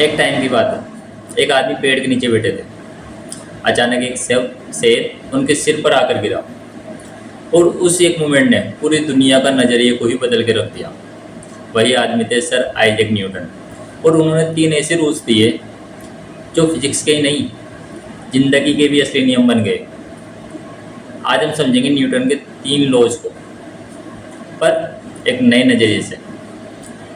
एक टाइम की बात है, एक आदमी पेड़ के नीचे बैठे थे। अचानक एक शेर उनके सिर पर आकर गिरा और उस एक मोमेंट ने पूरी दुनिया का नज़रिए को ही बदल के रख दिया। वही आदमी थे सर आइजैक न्यूटन, और उन्होंने 3 ऐसे रूल्स दिए जो फिजिक्स के ही नहीं, जिंदगी के भी असली नियम बन गए। आज हम समझेंगे न्यूटन के 3 लॉज को, पर एक नए नज़रिए से,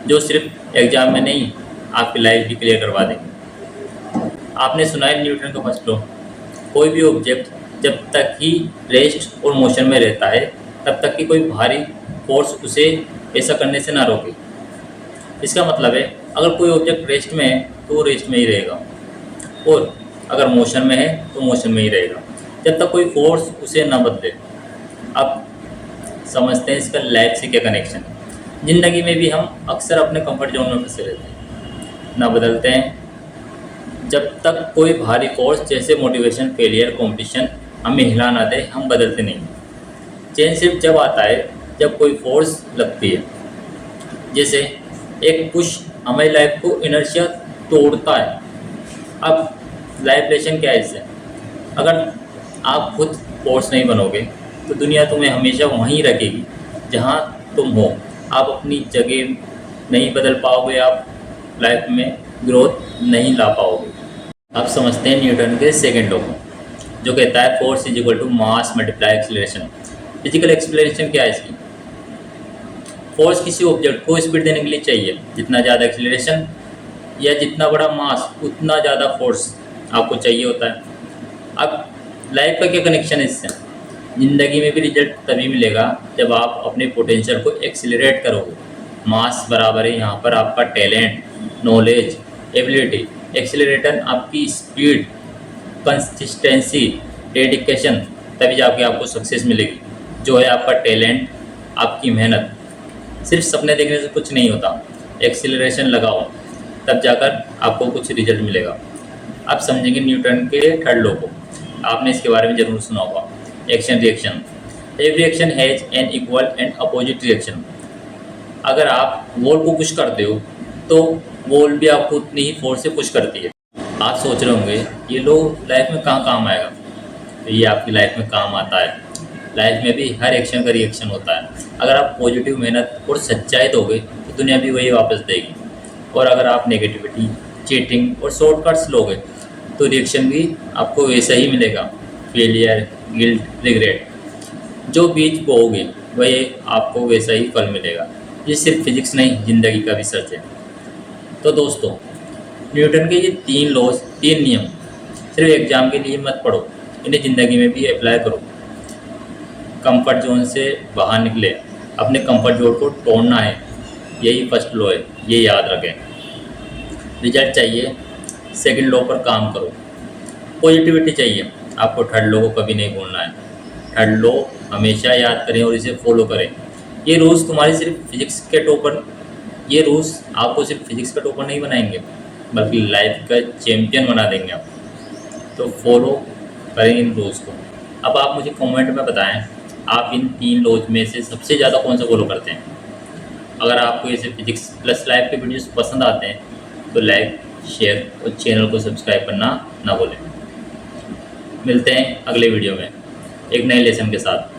जो सिर्फ एग्जाम में नहीं आपकी लाइफ भी क्लियर करवा देंगे। आपने सुना है न्यूटन का फर्स्ट लॉ, कोई भी ऑब्जेक्ट जब तक ही रेस्ट और मोशन में रहता है तब तक कि कोई भारी फोर्स उसे ऐसा करने से ना रोके। इसका मतलब है अगर कोई ऑब्जेक्ट रेस्ट में है तो वो रेस्ट में ही रहेगा, और अगर मोशन में है तो मोशन में ही रहेगा जब तक कोई फोर्स उसे ना बदले। अब समझते हैं इसका लाइफ से क्या कनेक्शन है। ज़िंदगी में भी हम अक्सर अपने कंफर्ट जोन में फंसे रहते हैं, ना बदलते हैं जब तक कोई भारी फोर्स जैसे मोटिवेशन, फेलियर, कंपटीशन हमें हिला ना दे, हम बदलते नहीं। चेंज सिर्फ जब आता है जब कोई फोर्स लगती है, जैसे एक पुश हमारी लाइफ को इनर्शिया तोड़ता है। अब लाइफ लेसन क्या है इससे? अगर आप खुद फोर्स नहीं बनोगे तो दुनिया तुम्हें हमेशा वहीं रखेगी जहाँ तुम हो। आप अपनी जगह नहीं बदल पाओगे, आप लाइफ में ग्रोथ नहीं ला पाओगे। आप समझते हैं न्यूटन के सेकंड लॉ को, जो कहता है force is equal to mass multiply acceleration. Physical explanation क्या है इसकी? फोर्स किसी ऑब्जेक्ट को स्पीड देने के लिए चाहिए, जितना ज़्यादा एक्सीलरेशन या जितना बड़ा मास उतना ज़्यादा फोर्स आपको चाहिए होता है। अब लाइफ का क्या कनेक्शन है इससे? ज़िंदगी में भी रिजल्ट तभी मिलेगा जब आप अपने पोटेंशियल को एक्सीलरेट करोगे। मास बराबर है यहाँ पर आपका टैलेंट, नॉलेज, एबिलिटी। एक्सीलरेटर आपकी स्पीड, कंसिस्टेंसी, डेडिकेशन, तभी जाके आपको सक्सेस मिलेगी। जो है आपका टैलेंट, आपकी मेहनत। सिर्फ सपने देखने से कुछ नहीं होता, एक्सीलरेशन लगाओ तब जाकर आपको कुछ रिजल्ट मिलेगा। अब समझेंगे न्यूटन के थर्ड लॉ को। आपने इसके बारे में ज़रूर सुना होगा, action reaction. Every action has an equal and opposite reaction. अगर आप वॉल को पुश करते हो तो वॉल भी आपको उतनी ही फोर्स से पुश करती है। आप सोच रहे होंगे ये लॉ लाइफ में कहाँ काम आएगा? तो ये आपकी लाइफ में काम आता है। लाइफ में भी हर एक्शन का रिएक्शन होता है। अगर आप पॉजिटिव मेहनत और सच्चाई दोगे तो दुनिया भी वही वापस देगी, और अगर आप नेगेटिविटी, चीटिंग और शॉर्टकट्स लोगे तो रिएक्शन भी आपको वैसा ही मिलेगा। फेलियर, गिल्ट, रिग्रेट, जो बीज बोओगे वही आपको वैसा ही फल मिलेगा। ये सिर्फ फिजिक्स नहीं, ज़िंदगी का भी सच है। तो दोस्तों, न्यूटन के ये 3 लॉज, 3 नियम सिर्फ एग्जाम के लिए मत पढ़ो, इन्हें ज़िंदगी में भी अप्लाई करो। कंफर्ट जोन से बाहर निकले, अपने कंफर्ट जोन को तोड़ना है, यही फर्स्ट लॉ है, ये याद रखें। रिजल्ट चाहिए, सेकंड लॉ पर काम करो। पॉजिटिविटी चाहिए, आपको थर्ड लॉ को कभी नहीं भूलना है। थर्ड लॉ हमेशा याद करें और इसे फॉलो करें। ये रूल्स तुम्हारे सिर्फ फिजिक्स के टॉपर, ये रूल्स आपको सिर्फ फिजिक्स का टॉपर नहीं बनाएंगे बल्कि लाइफ का चैम्पियन बना देंगे आप। तो फॉलो करें इन रूल्स को। अब आप मुझे कमेंट में बताएं, आप इन 3 लॉज में से सबसे ज़्यादा कौन सा फॉलो करते हैं? अगर आपको ऐसे फिजिक्स प्लस लाइफ के वीडियोस पसंद आते हैं तो लाइक, शेयर और चैनल को सब्सक्राइब करना ना भूलें। मिलते हैं अगले वीडियो में एक नए लेसन के साथ।